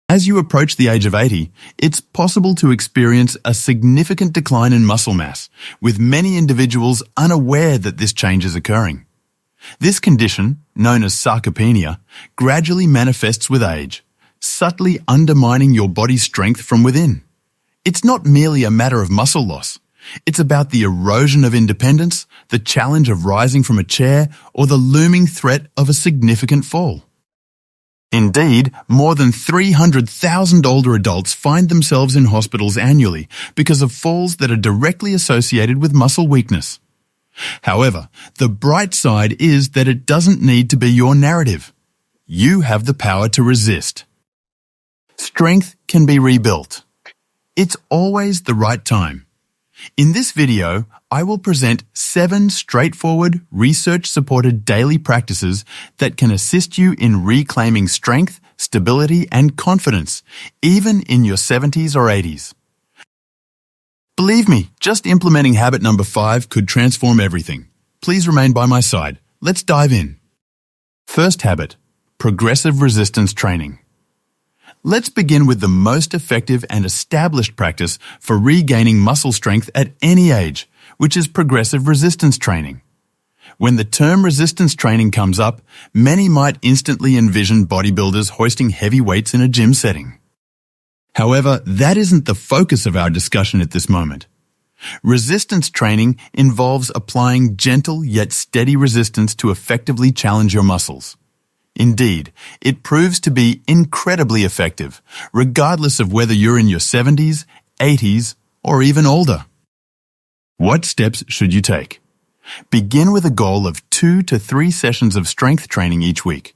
As you approach the age of 80, it's possible to experience a significant decline in muscle mass, with many individuals unaware that this change is occurring. This condition, known as sarcopenia, gradually manifests with age, subtly undermining your body's strength from within. It's not merely a matter of muscle loss. It's about the erosion of independence, the challenge of rising from a chair, or the looming threat of a significant fall. Indeed, more than 300,000 older adults find themselves in hospitals annually because of falls that are directly associated with muscle weakness. However, the bright side is that it doesn't need to be your narrative. You have the power to resist. Strength can be rebuilt. It's always the right time. In this video, I will present 7 straightforward, research-supported daily practices that can assist you in reclaiming strength, stability, and confidence, even in your 70s or 80s. Believe me, just implementing habit number 5 could transform everything. Please remain by my side. Let's dive in. First habit, progressive resistance training. Let's begin with the most effective and established practice for regaining muscle strength at any age, which is progressive resistance training. When the term resistance training comes up, many might instantly envision bodybuilders hoisting heavy weights in a gym setting. However, that isn't the focus of our discussion at this moment. Resistance training involves applying gentle yet steady resistance to effectively challenge your muscles. Indeed, it proves to be incredibly effective, regardless of whether you're in your 70s, 80s, or even older. What steps should you take? Begin with a goal of 2 to 3 sessions of strength training each week.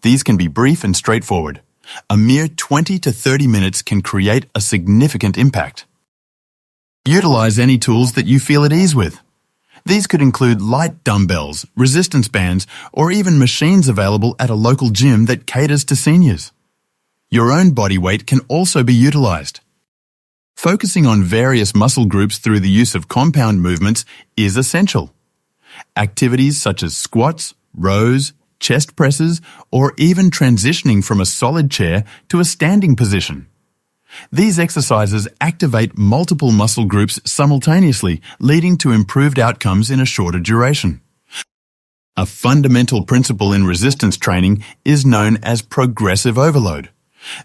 These can be brief and straightforward. A mere 20 to 30 minutes can create a significant impact. Utilize any tools that you feel at ease with. These could include light dumbbells, resistance bands, or even machines available at a local gym that caters to seniors. Your own body weight can also be utilized. Focusing on various muscle groups through the use of compound movements is essential. Activities such as squats, rows, chest presses, or even transitioning from a solid chair to a standing position. These exercises activate multiple muscle groups simultaneously, leading to improved outcomes in a shorter duration. A fundamental principle in resistance training is known as progressive overload.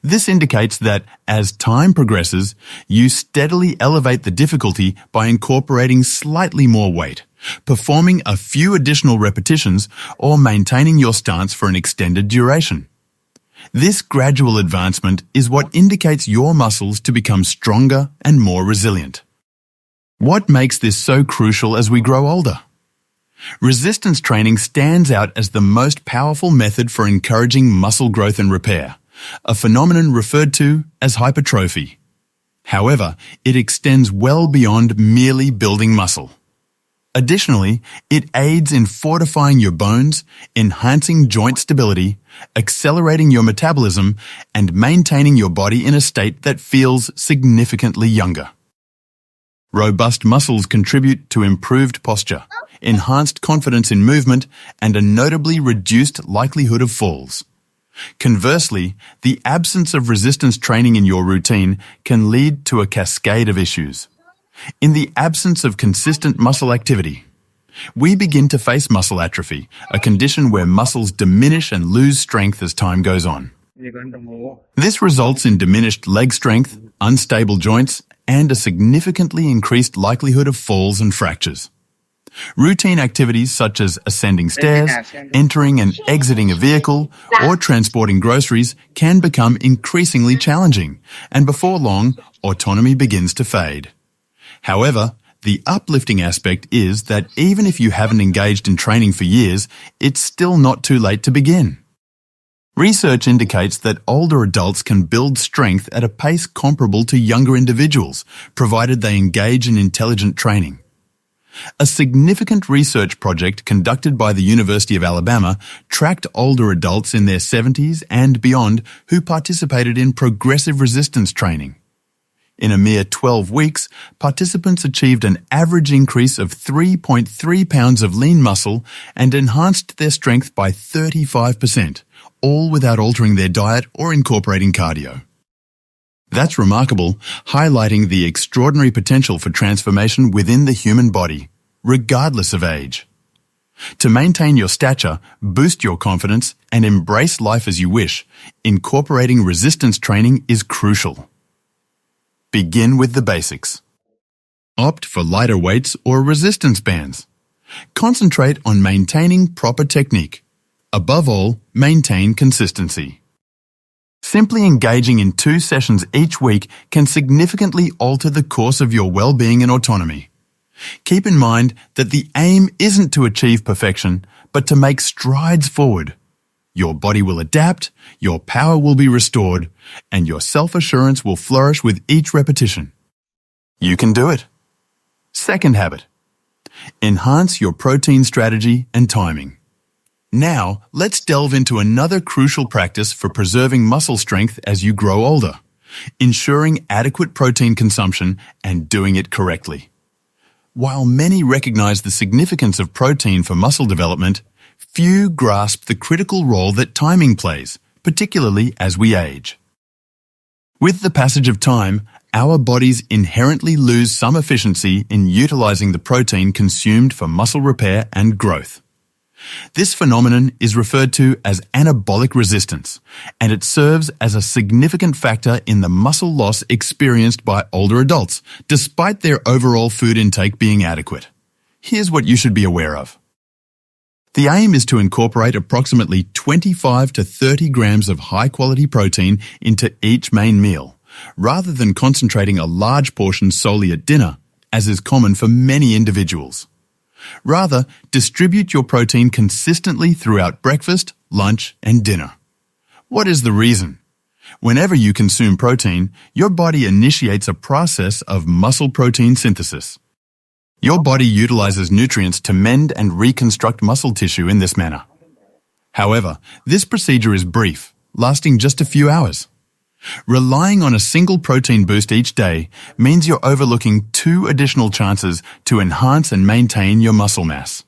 This indicates that, as time progresses, you steadily elevate the difficulty by incorporating slightly more weight, performing a few additional repetitions, or maintaining your stance for an extended duration. This gradual advancement is what indicates your muscles to become stronger and more resilient. What makes this so crucial as we grow older? Resistance training stands out as the most powerful method for encouraging muscle growth and repair, a phenomenon referred to as hypertrophy. However, it extends well beyond merely building muscle. Additionally, it aids in fortifying your bones, enhancing joint stability, accelerating your metabolism, and maintaining your body in a state that feels significantly younger. Robust muscles contribute to improved posture, enhanced confidence in movement, and a notably reduced likelihood of falls. Conversely, the absence of resistance training in your routine can lead to a cascade of issues. In the absence of consistent muscle activity, we begin to face muscle atrophy, a condition where muscles diminish and lose strength as time goes on. This results in diminished leg strength, unstable joints, and a significantly increased likelihood of falls and fractures. Routine activities such as ascending stairs, entering and exiting a vehicle, or transporting groceries can become increasingly challenging, and before long, autonomy begins to fade. However, the uplifting aspect is that even if you haven't engaged in training for years, it's still not too late to begin. Research indicates that older adults can build strength at a pace comparable to younger individuals, provided they engage in intelligent training. A significant research project conducted by the University of Alabama tracked older adults in their 70s and beyond who participated in progressive resistance training. In a mere 12 weeks, participants achieved an average increase of 3.3 pounds of lean muscle and enhanced their strength by 35%, all without altering their diet or incorporating cardio. That's remarkable, highlighting the extraordinary potential for transformation within the human body, regardless of age. To maintain your stature, boost your confidence, and embrace life as you wish, incorporating resistance training is crucial. Begin with the basics. Opt for lighter weights or resistance bands. Concentrate on maintaining proper technique. Above all, maintain consistency. Simply engaging in 2 sessions each week can significantly alter the course of your well-being and autonomy. Keep in mind that the aim isn't to achieve perfection, but to make strides forward. Your body will adapt, your power will be restored, and your self-assurance will flourish with each repetition. You can do it. Second habit. Enhance your protein strategy and timing. Now, let's delve into another crucial practice for preserving muscle strength as you grow older, ensuring adequate protein consumption and doing it correctly. While many recognize the significance of protein for muscle development, few grasp the critical role that timing plays, particularly as we age. With the passage of time, our bodies inherently lose some efficiency in utilizing the protein consumed for muscle repair and growth. This phenomenon is referred to as anabolic resistance, and it serves as a significant factor in the muscle loss experienced by older adults, despite their overall food intake being adequate. Here's what you should be aware of. The aim is to incorporate approximately 25 to 30 grams of high-quality protein into each main meal, rather than concentrating a large portion solely at dinner, as is common for many individuals. Rather, distribute your protein consistently throughout breakfast, lunch, and dinner. What is the reason? Whenever you consume protein, your body initiates a process of muscle protein synthesis. Your body utilizes nutrients to mend and reconstruct muscle tissue in this manner. However, this procedure is brief, lasting just a few hours. Relying on a single protein boost each day means you're overlooking 2 additional chances to enhance and maintain your muscle mass.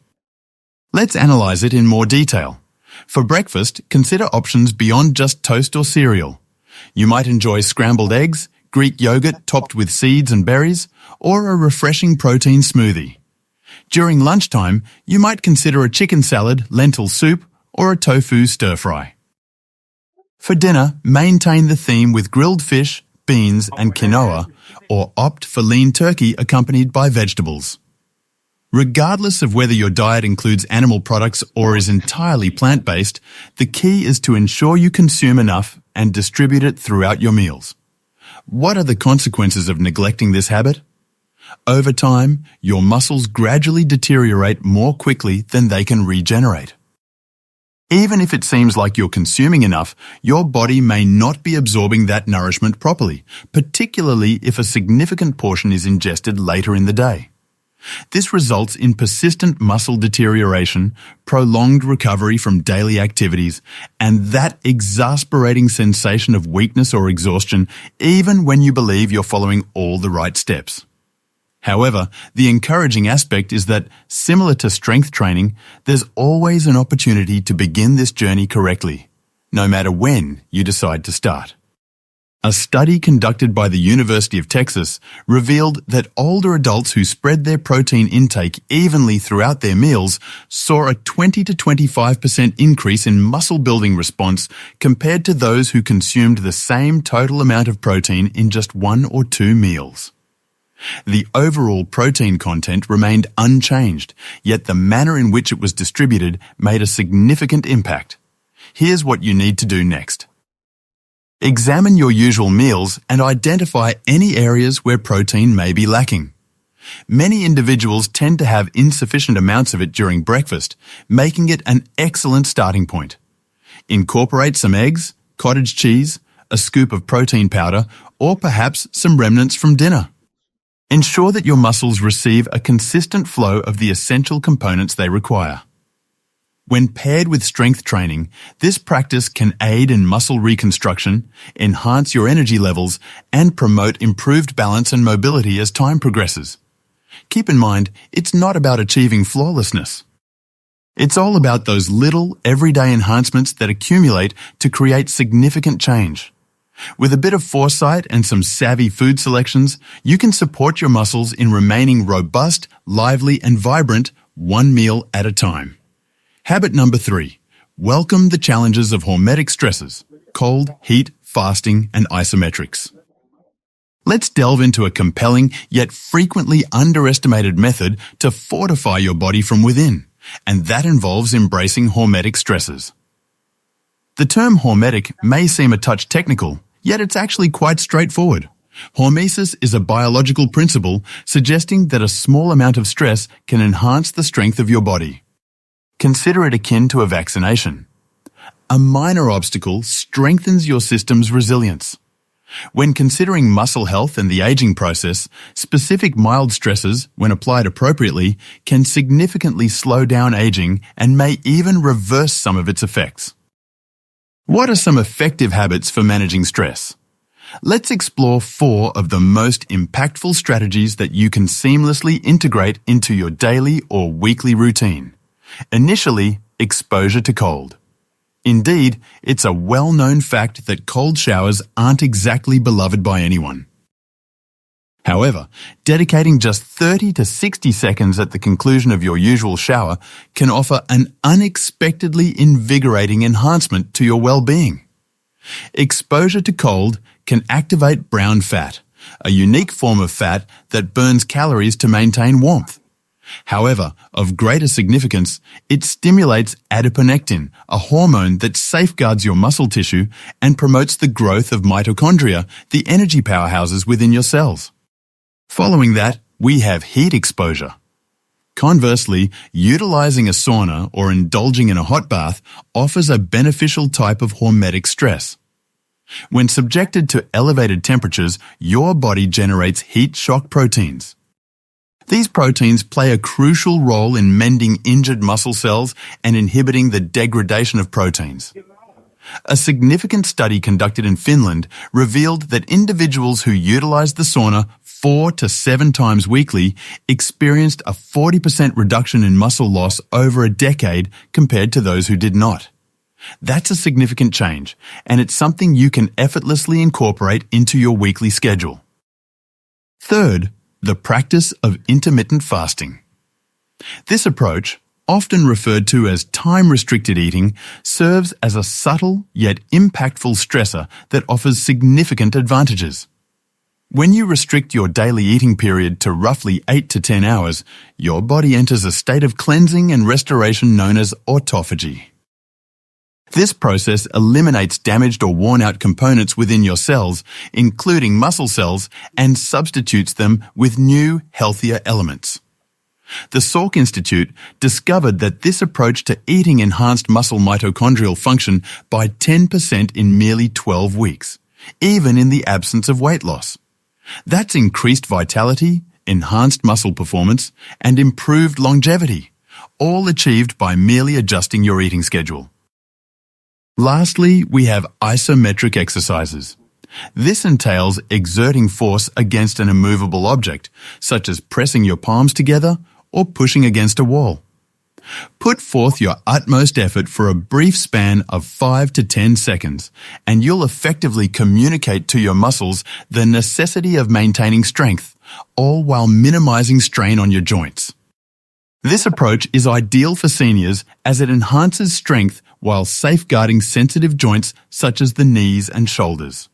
Let's analyze it in more detail. For breakfast, consider options beyond just toast or cereal. You might enjoy scrambled eggs, Greek yogurt topped with seeds and berries, or a refreshing protein smoothie. During lunchtime, you might consider a chicken salad, lentil soup, or a tofu stir-fry. For dinner, maintain the theme with grilled fish, beans, and quinoa, or opt for lean turkey accompanied by vegetables. Regardless of whether your diet includes animal products or is entirely plant-based, the key is to ensure you consume enough and distribute it throughout your meals. What are the consequences of neglecting this habit? Over time, your muscles gradually deteriorate more quickly than they can regenerate. Even if it seems like you're consuming enough, your body may not be absorbing that nourishment properly, particularly if a significant portion is ingested later in the day. This results in persistent muscle deterioration, prolonged recovery from daily activities, and that exasperating sensation of weakness or exhaustion, even when you believe you're following all the right steps. However, the encouraging aspect is that, similar to strength training, there's always an opportunity to begin this journey correctly, no matter when you decide to start. A study conducted by the University of Texas revealed that older adults who spread their protein intake evenly throughout their meals saw a 20 to 25% increase in muscle building response compared to those who consumed the same total amount of protein in just 1 or 2 meals. The overall protein content remained unchanged, yet the manner in which it was distributed made a significant impact. Here's what you need to do next. Examine your usual meals and identify any areas where protein may be lacking. Many individuals tend to have insufficient amounts of it during breakfast, making it an excellent starting point. Incorporate some eggs, cottage cheese, a scoop of protein powder, or perhaps some remnants from dinner. Ensure that your muscles receive a consistent flow of the essential components they require. When paired with strength training, this practice can aid in muscle reconstruction, enhance your energy levels, and promote improved balance and mobility as time progresses. Keep in mind, it's not about achieving flawlessness. It's all about those little, everyday enhancements that accumulate to create significant change. With a bit of foresight and some savvy food selections, you can support your muscles in remaining robust, lively, and vibrant one meal at a time. Habit number 3. Welcome the challenges of hormetic stresses: cold, heat, fasting, and isometrics. Let's delve into a compelling yet frequently underestimated method to fortify your body from within, and that involves embracing hormetic stresses. The term hormetic may seem a touch technical, yet it's actually quite straightforward. Hormesis is a biological principle suggesting that a small amount of stress can enhance the strength of your body. Consider it akin to a vaccination. A minor obstacle strengthens your system's resilience. When considering muscle health and the aging process, specific mild stresses, when applied appropriately, can significantly slow down aging and may even reverse some of its effects. What are some effective habits for managing stress? Let's explore 4 of the most impactful strategies that you can seamlessly integrate into your daily or weekly routine. Initially, exposure to cold. Indeed, it's a well-known fact that cold showers aren't exactly beloved by anyone. However, dedicating just 30 to 60 seconds at the conclusion of your usual shower can offer an unexpectedly invigorating enhancement to your well-being. Exposure to cold can activate brown fat, a unique form of fat that burns calories to maintain warmth. However, of greater significance, it stimulates adiponectin, a hormone that safeguards your muscle tissue and promotes the growth of mitochondria, the energy powerhouses within your cells. Following that, we have heat exposure. Conversely, utilizing a sauna or indulging in a hot bath offers a beneficial type of hormetic stress. When subjected to elevated temperatures, your body generates heat shock proteins. These proteins play a crucial role in mending injured muscle cells and inhibiting the degradation of proteins. A significant study conducted in Finland revealed that individuals who utilized the sauna 4 to 7 times weekly experienced a 40% reduction in muscle loss over a decade compared to those who did not. That's a significant change, and it's something you can effortlessly incorporate into your weekly schedule. Third, the practice of intermittent fasting. This approach, often referred to as time-restricted eating, serves as a subtle yet impactful stressor that offers significant advantages. When you restrict your daily eating period to roughly 8 to 10 hours, your body enters a state of cleansing and restoration known as autophagy. This process eliminates damaged or worn-out components within your cells, including muscle cells, and substitutes them with new, healthier elements. The Salk Institute discovered that this approach to eating enhanced muscle mitochondrial function by 10% in merely 12 weeks, even in the absence of weight loss. That's increased vitality, enhanced muscle performance, and improved longevity, all achieved by merely adjusting your eating schedule. Lastly, we have isometric exercises. This entails exerting force against an immovable object, such as pressing your palms together or pushing against a wall. Put forth your utmost effort for a brief span of 5 to 10 seconds, and you'll effectively communicate to your muscles the necessity of maintaining strength, all while minimizing strain on your joints. This approach is ideal for seniors as it enhances strength while safeguarding sensitive joints such as the knees and shoulders.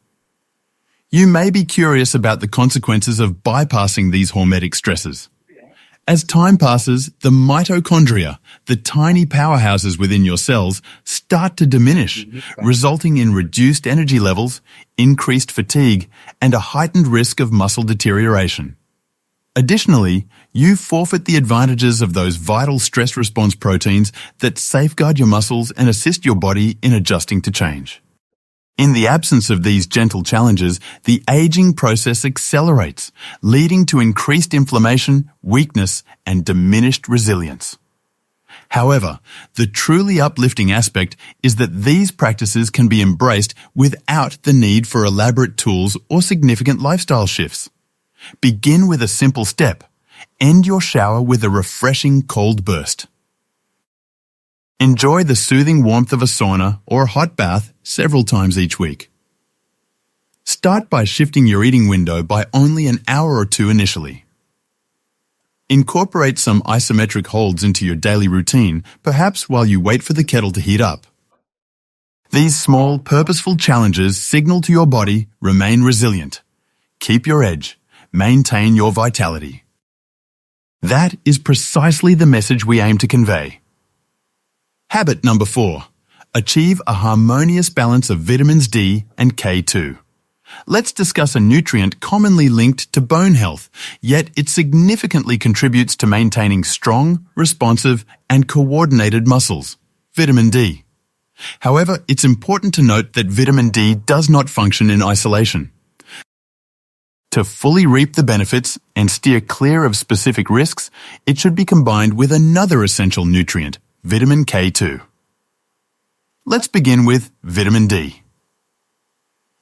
You may be curious about the consequences of bypassing these hormetic stresses. As time passes, the mitochondria, the tiny powerhouses within your cells, start to diminish, resulting in reduced energy levels, increased fatigue, and a heightened risk of muscle deterioration. Additionally, you forfeit the advantages of those vital stress response proteins that safeguard your muscles and assist your body in adjusting to change. In the absence of these gentle challenges, the aging process accelerates, leading to increased inflammation, weakness, and diminished resilience. However, the truly uplifting aspect is that these practices can be embraced without the need for elaborate tools or significant lifestyle shifts. Begin with a simple step. End your shower with a refreshing cold burst. Enjoy the soothing warmth of a sauna or hot bath several times each week. Start by shifting your eating window by only an hour or two initially. Incorporate some isometric holds into your daily routine, perhaps while you wait for the kettle to heat up. These small, purposeful challenges signal to your body, remain resilient. Keep your edge. Maintain your vitality. That is precisely the message we aim to convey. Habit number 4. Achieve a harmonious balance of vitamins D and K2. Let's discuss a nutrient commonly linked to bone health, yet it significantly contributes to maintaining strong, responsive, and coordinated muscles: vitamin D. However, it's important to note that vitamin D does not function in isolation. To fully reap the benefits and steer clear of specific risks, it should be combined with another essential nutrient, vitamin K2. Let's begin with vitamin D.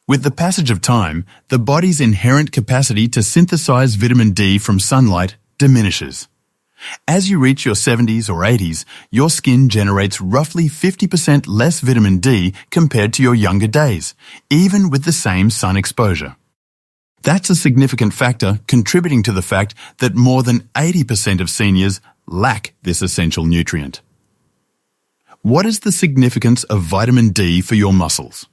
With the passage of time, the body's inherent capacity to synthesize vitamin D from sunlight diminishes. As you reach your 70s or 80s, your skin generates roughly 50% less vitamin D compared to your younger days, even with the same sun exposure. That's a significant factor contributing to the fact that more than 80% of seniors lack this essential nutrient. What is the significance of vitamin D for your muscles?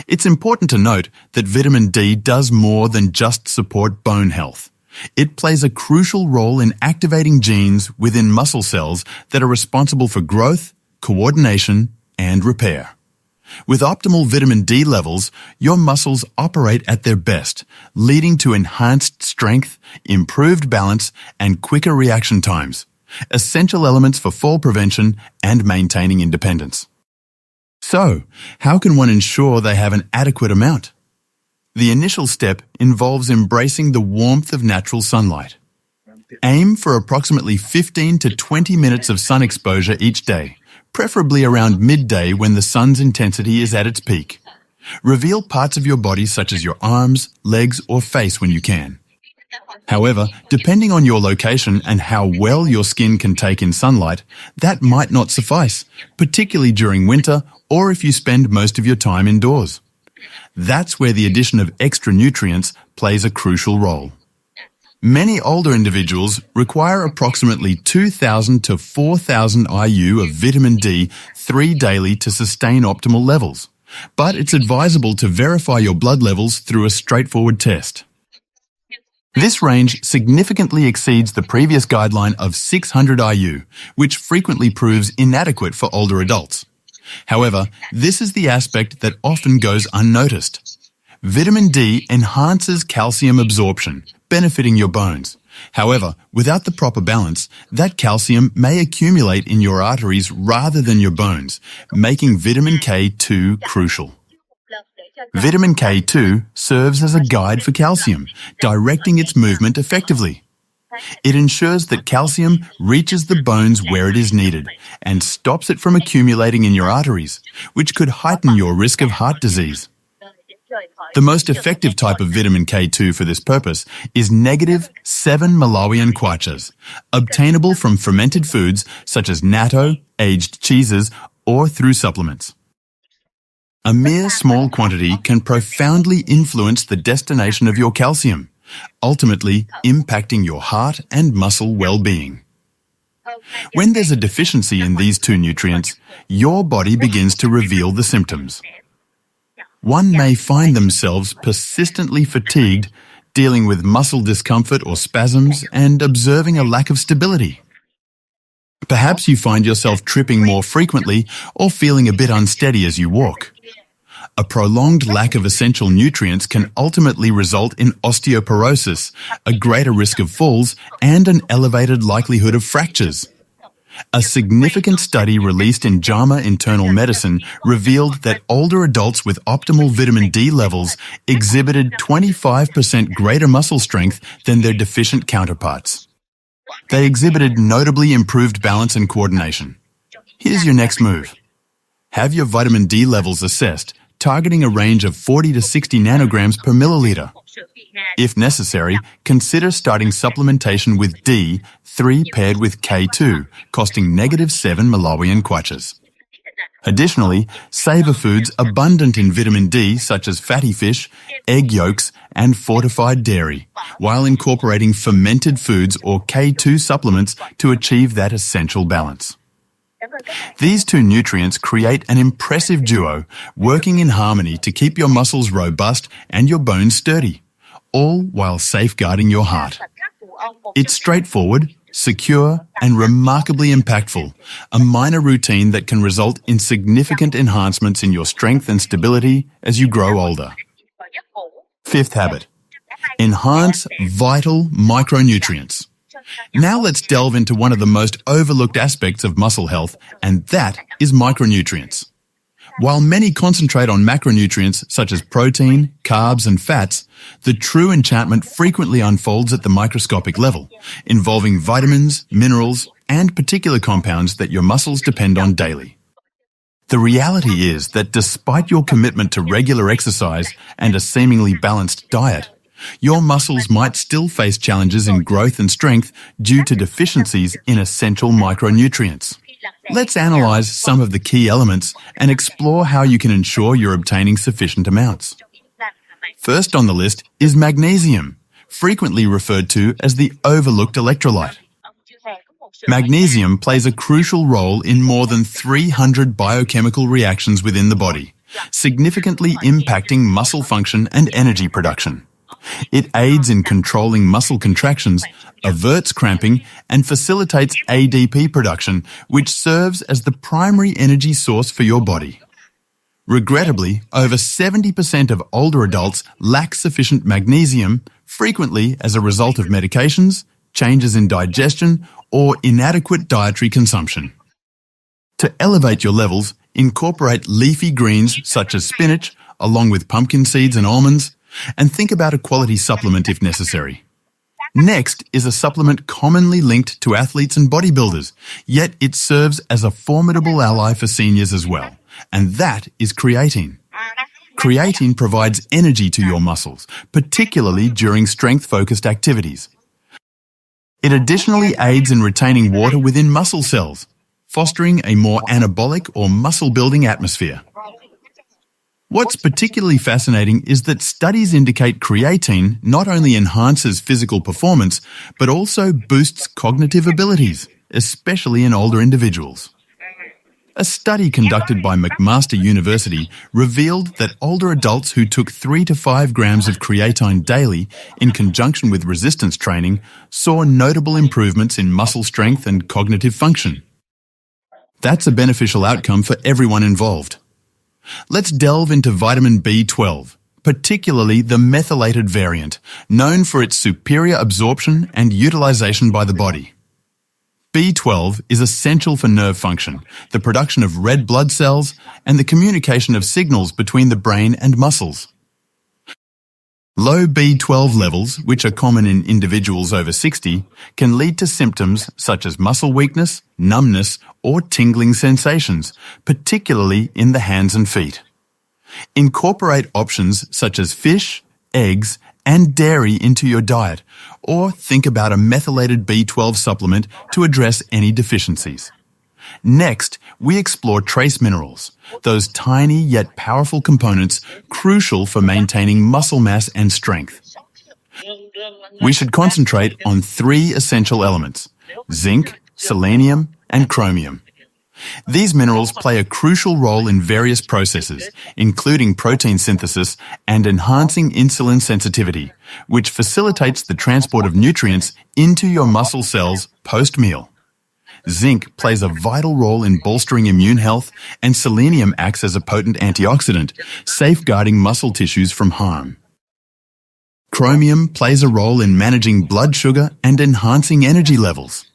It's important to note that vitamin D does more than just support bone health. It plays a crucial role in activating genes within muscle cells that are responsible for growth, coordination, and repair. With optimal vitamin D levels, your muscles operate at their best, leading to enhanced strength, improved balance, and quicker reaction times, essential elements for fall prevention and maintaining independence. So, how can one ensure they have an adequate amount? The initial step involves embracing the warmth of natural sunlight. Aim for approximately 15 to 20 minutes of sun exposure each day, preferably around midday when the sun's intensity is at its peak. Reveal parts of your body such as your arms, legs, or face when you can. However, depending on your location and how well your skin can take in sunlight, that might not suffice, particularly during winter or if you spend most of your time indoors. That's where the addition of extra nutrients plays a crucial role. Many older individuals require approximately 2,000 to 4,000 IU of vitamin D 3 daily to sustain optimal levels, but it's advisable to verify your blood levels through a straightforward test. This range significantly exceeds the previous guideline of 600 IU, which frequently proves inadequate for older adults. However, this is the aspect that often goes unnoticed. Vitamin D enhances calcium absorption, benefiting your bones. However, without the proper balance, that calcium may accumulate in your arteries rather than your bones, making vitamin K2 crucial. Vitamin K2 serves as a guide for calcium, directing its movement effectively. It ensures that calcium reaches the bones where it is needed and stops it from accumulating in your arteries, which could heighten your risk of heart disease. The most effective type of vitamin K2 for this purpose is negative 7 Malawian kwachas, obtainable from fermented foods such as natto, aged cheeses, or through supplements. A mere small quantity can profoundly influence the destination of your calcium, ultimately impacting your heart and muscle well-being. When there's a deficiency in these two nutrients, your body begins to reveal the symptoms. One may find themselves persistently fatigued, dealing with muscle discomfort or spasms, and observing a lack of stability. Perhaps you find yourself tripping more frequently or feeling a bit unsteady as you walk. A prolonged lack of essential nutrients can ultimately result in osteoporosis, a greater risk of falls, and an elevated likelihood of fractures. A significant study released in JAMA Internal Medicine revealed that older adults with optimal vitamin D levels exhibited 25% greater muscle strength than their deficient counterparts. They exhibited notably improved balance and coordination. Here's your next move. Have your vitamin D levels assessed, targeting a range of 40 to 60 nanograms per milliliter. If necessary, consider starting supplementation with D3 paired with K2, costing negative 7 Malawian kwachas. Additionally, savor foods abundant in vitamin D, such as fatty fish, egg yolks, and fortified dairy, while incorporating fermented foods or K2 supplements to achieve that essential balance. These two nutrients create an impressive duo, working in harmony to keep your muscles robust and your bones sturdy, all while safeguarding your heart. It's straightforward, secure, and remarkably impactful, a minor routine that can result in significant enhancements in your strength and stability as you grow older. Fifth habit: enhance vital micronutrients. Now let's delve into one of the most overlooked aspects of muscle health, and that is micronutrients. While many concentrate on macronutrients such as protein, carbs, and fats, the true enchantment frequently unfolds at the microscopic level, involving vitamins, minerals, and particular compounds that your muscles depend on daily. The reality is that despite your commitment to regular exercise and a seemingly balanced diet, your muscles might still face challenges in growth and strength due to deficiencies in essential micronutrients. Let's analyze some of the key elements and explore how you can ensure you're obtaining sufficient amounts. First on the list is magnesium, frequently referred to as the overlooked electrolyte. Magnesium plays a crucial role in more than 300 biochemical reactions within the body, significantly impacting muscle function and energy production. It aids in controlling muscle contractions, averts cramping, and facilitates ADP production, which serves as the primary energy source for your body. Regrettably, over 70% of older adults lack sufficient magnesium, frequently as a result of medications, changes in digestion, or inadequate dietary consumption. To elevate your levels, incorporate leafy greens such as spinach, along with pumpkin seeds and almonds, and think about a quality supplement if necessary. Next is a supplement commonly linked to athletes and bodybuilders, yet it serves as a formidable ally for seniors as well, and that is creatine. Creatine provides energy to your muscles, particularly during strength-focused activities. It additionally aids in retaining water within muscle cells, fostering a more anabolic or muscle-building atmosphere. What's particularly fascinating is that studies indicate creatine not only enhances physical performance, but also boosts cognitive abilities, especially in older individuals. A study conducted by McMaster University revealed that older adults who took 3 to 5 grams of creatine daily in conjunction with resistance training saw notable improvements in muscle strength and cognitive function. That's a beneficial outcome for everyone involved. Let's delve into vitamin B12, particularly the methylated variant, known for its superior absorption and utilization by the body. B12 is essential for nerve function, the production of red blood cells, and the communication of signals between the brain and muscles. Low B12 levels, which are common in individuals over 60, can lead to symptoms such as muscle weakness, numbness, or tingling sensations, particularly in the hands and feet. Incorporate options such as fish, eggs, and dairy into your diet, or think about a methylated B12 supplement to address any deficiencies. Next, we explore trace minerals, those tiny yet powerful components crucial for maintaining muscle mass and strength. We should concentrate on 3 essential elements: zinc, selenium, and chromium. These minerals play a crucial role in various processes, including protein synthesis and enhancing insulin sensitivity, which facilitates the transport of nutrients into your muscle cells post-meal. Zinc plays a vital role in bolstering immune health, and selenium acts as a potent antioxidant, safeguarding muscle tissues from harm. Chromium plays a role in managing blood sugar and enhancing energy levels.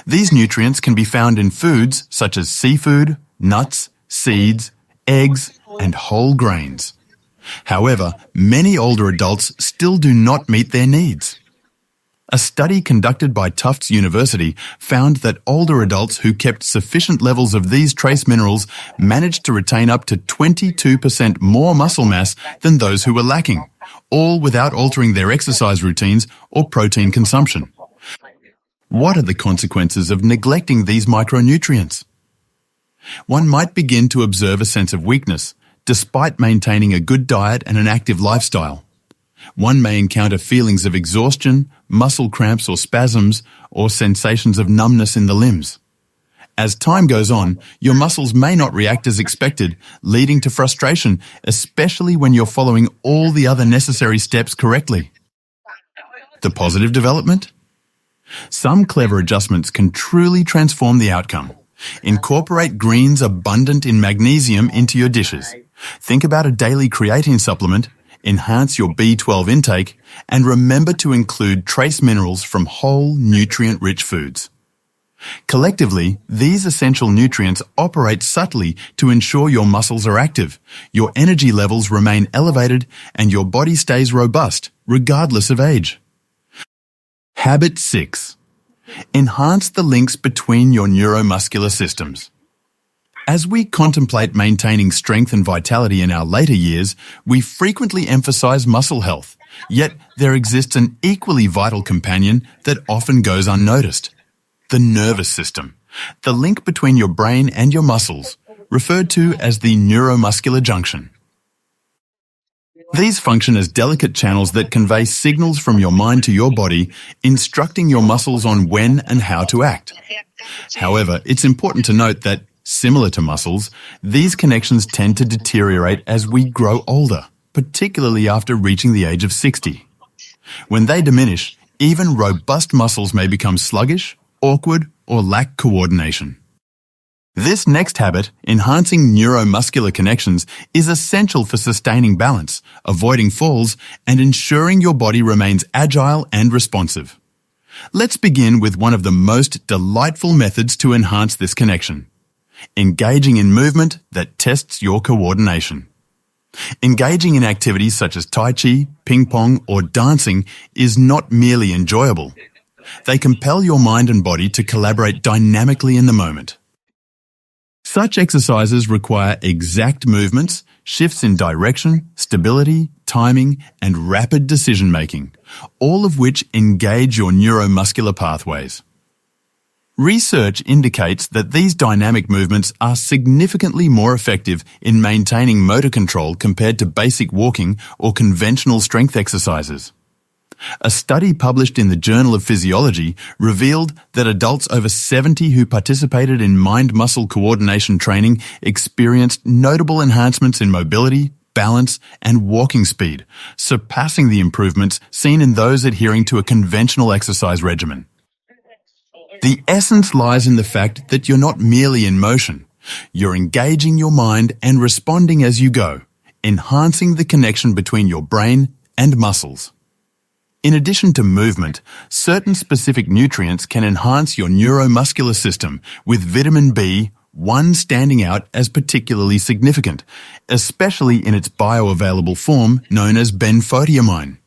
These nutrients can be found in foods such as seafood, nuts, seeds, eggs, and whole grains. However, many older adults still do not meet their needs. A study conducted by Tufts University found that older adults who kept sufficient levels of these trace minerals managed to retain up to 22% more muscle mass than those who were lacking, all without altering their exercise routines or protein consumption. What are the consequences of neglecting these micronutrients? One might begin to observe a sense of weakness, despite maintaining a good diet and an active lifestyle. One may encounter feelings of exhaustion, muscle cramps or spasms, or sensations of numbness in the limbs. As time goes on, your muscles may not react as expected, leading to frustration, especially when you're following all the other necessary steps correctly. The positive development? Some clever adjustments can truly transform the outcome. Incorporate greens abundant in magnesium into your dishes. Think about a daily creatine supplement, enhance your B12 intake, and remember to include trace minerals from whole, nutrient-rich foods. Collectively, these essential nutrients operate subtly to ensure your muscles are active, your energy levels remain elevated, and your body stays robust, regardless of age. Habit 6. Enhance the links between your neuromuscular systems. As we contemplate maintaining strength and vitality in our later years, we frequently emphasize muscle health, yet there exists an equally vital companion that often goes unnoticed: the nervous system, the link between your brain and your muscles, referred to as the neuromuscular junction. These function as delicate channels that convey signals from your mind to your body, instructing your muscles on when and how to act. However, it's important to note that, similar to muscles, these connections tend to deteriorate as we grow older, particularly after reaching the age of 60. When they diminish, even robust muscles may become sluggish, awkward, or lack coordination. This next habit, enhancing neuromuscular connections, is essential for sustaining balance, avoiding falls, and ensuring your body remains agile and responsive. Let's begin with one of the most delightful methods to enhance this connection: engaging in movement that tests your coordination. Engaging in activities such as Tai Chi, ping pong, or dancing is not merely enjoyable. They compel your mind and body to collaborate dynamically in the moment. Such exercises require exact movements, shifts in direction, stability, timing, and rapid decision-making, all of which engage your neuromuscular pathways. Research indicates that these dynamic movements are significantly more effective in maintaining motor control compared to basic walking or conventional strength exercises. A study published in the Journal of Physiology revealed that adults over 70 who participated in mind-muscle coordination training experienced notable enhancements in mobility, balance, and walking speed, surpassing the improvements seen in those adhering to a conventional exercise regimen. The essence lies in the fact that you're not merely in motion. You're engaging your mind and responding as you go, enhancing the connection between your brain and muscles. In addition to movement, certain specific nutrients can enhance your neuromuscular system, with vitamin B1 standing out as particularly significant, especially in its bioavailable form known as benfotiamine.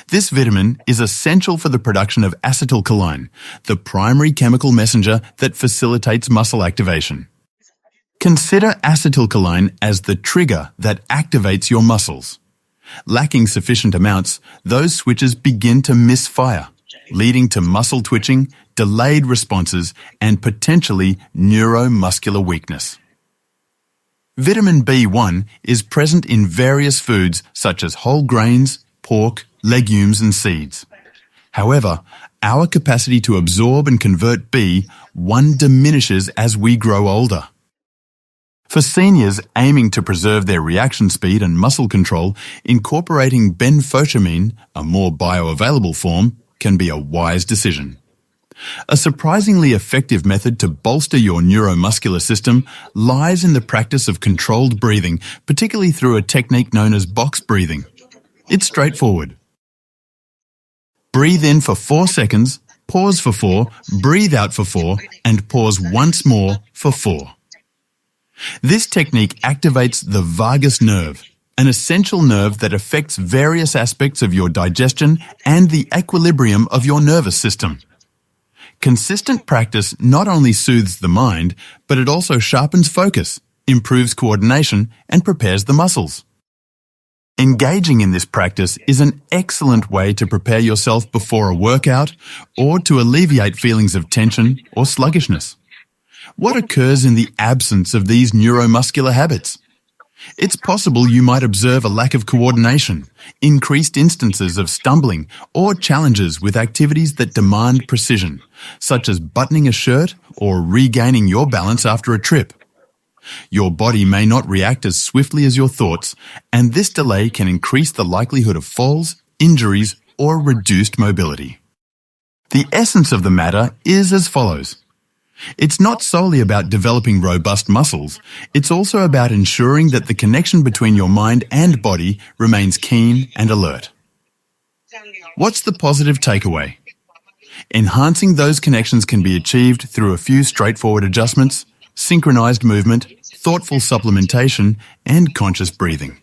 This vitamin is essential for the production of acetylcholine, the primary chemical messenger that facilitates muscle activation. Consider acetylcholine as the trigger that activates your muscles. Lacking sufficient amounts, those switches begin to misfire, leading to muscle twitching, delayed responses, and potentially neuromuscular weakness. Vitamin B1 is present in various foods such as whole grains, pork, legumes, and seeds. However, our capacity to absorb and convert B1 diminishes as we grow older. For seniors aiming to preserve their reaction speed and muscle control, incorporating benfotiamine, a more bioavailable form, can be a wise decision. A surprisingly effective method to bolster your neuromuscular system lies in the practice of controlled breathing, particularly through a technique known as box breathing. It's straightforward. Breathe in for 4 seconds, pause for 4, breathe out for 4, and pause once more for 4. This technique activates the vagus nerve, an essential nerve that affects various aspects of your digestion and the equilibrium of your nervous system. Consistent practice not only soothes the mind, but it also sharpens focus, improves coordination, and prepares the muscles. Engaging in this practice is an excellent way to prepare yourself before a workout or to alleviate feelings of tension or sluggishness. What occurs in the absence of these neuromuscular habits? It's possible you might observe a lack of coordination, increased instances of stumbling, or challenges with activities that demand precision, such as buttoning a shirt or regaining your balance after a trip. Your body may not react as swiftly as your thoughts, and this delay can increase the likelihood of falls, injuries, or reduced mobility. The essence of the matter is as follows. It's not solely about developing robust muscles, it's also about ensuring that the connection between your mind and body remains keen and alert. What's the positive takeaway? Enhancing those connections can be achieved through a few straightforward adjustments, synchronized movement, thoughtful supplementation, and conscious breathing.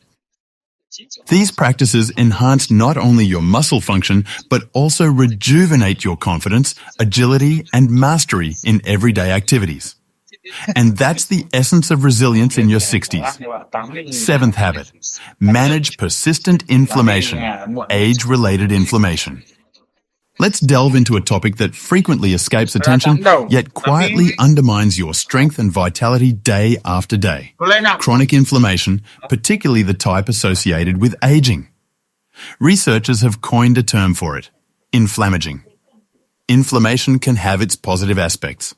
These practices enhance not only your muscle function, but also rejuvenate your confidence, agility, and mastery in everyday activities. And that's the essence of resilience in your 60s. Seventh habit, manage persistent inflammation, age-related inflammation. Let's delve into a topic that frequently escapes attention, yet quietly undermines your strength and vitality day after day. Chronic inflammation, particularly the type associated with aging. Researchers have coined a term for it, inflammaging. Inflammation can have its positive aspects.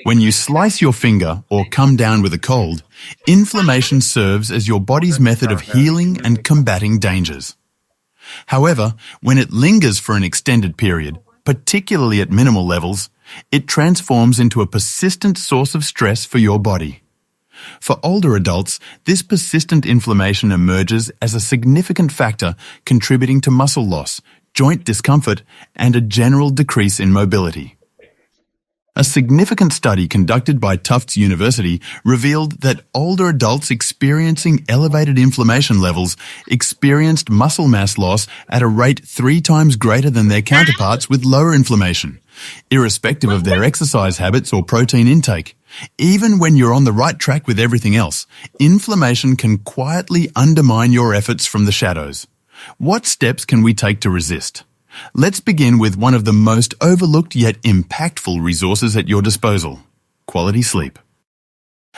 When you slice your finger or come down with a cold, inflammation serves as your body's method of healing and combating dangers. However, when it lingers for an extended period, particularly at minimal levels, it transforms into a persistent source of stress for your body. For older adults, this persistent inflammation emerges as a significant factor contributing to muscle loss, joint discomfort, and a general decrease in mobility. A significant study conducted by Tufts University revealed that older adults experiencing elevated inflammation levels experienced muscle mass loss at a rate 3 times greater than their counterparts with lower inflammation, irrespective of their exercise habits or protein intake. Even when you're on the right track with everything else, inflammation can quietly undermine your efforts from the shadows. What steps can we take to resist? Let's begin with one of the most overlooked yet impactful resources at your disposal, quality sleep.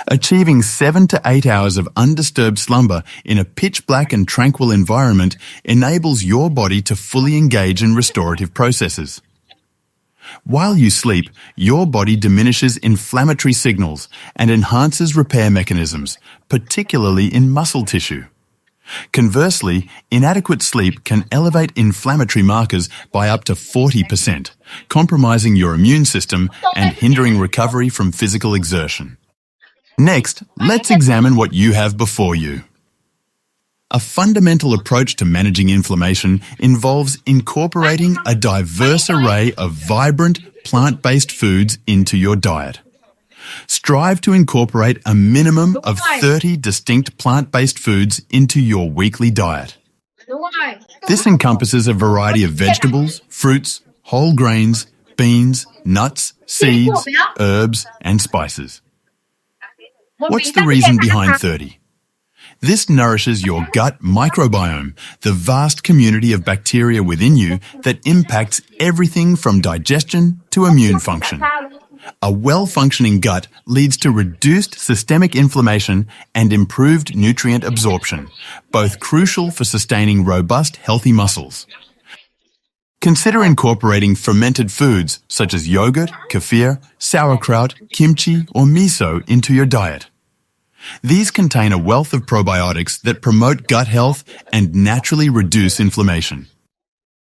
Achieving 7 to 8 hours of undisturbed slumber in a pitch-black and tranquil environment enables your body to fully engage in restorative processes. While you sleep, your body diminishes inflammatory signals and enhances repair mechanisms, particularly in muscle tissue. Conversely, inadequate sleep can elevate inflammatory markers by up to 40%, compromising your immune system and hindering recovery from physical exertion. Next, let's examine what you have before you. A fundamental approach to managing inflammation involves incorporating a diverse array of vibrant, plant-based foods into your diet. Strive to incorporate a minimum of 30 distinct plant-based foods into your weekly diet. This encompasses a variety of vegetables, fruits, whole grains, beans, nuts, seeds, herbs, and spices. What's the reason behind 30? This nourishes your gut microbiome, the vast community of bacteria within you that impacts everything from digestion to immune function. A well-functioning gut leads to reduced systemic inflammation and improved nutrient absorption, both crucial for sustaining robust, healthy muscles. Consider incorporating fermented foods such as yogurt, kefir, sauerkraut, kimchi, or miso into your diet. These contain a wealth of probiotics that promote gut health and naturally reduce inflammation.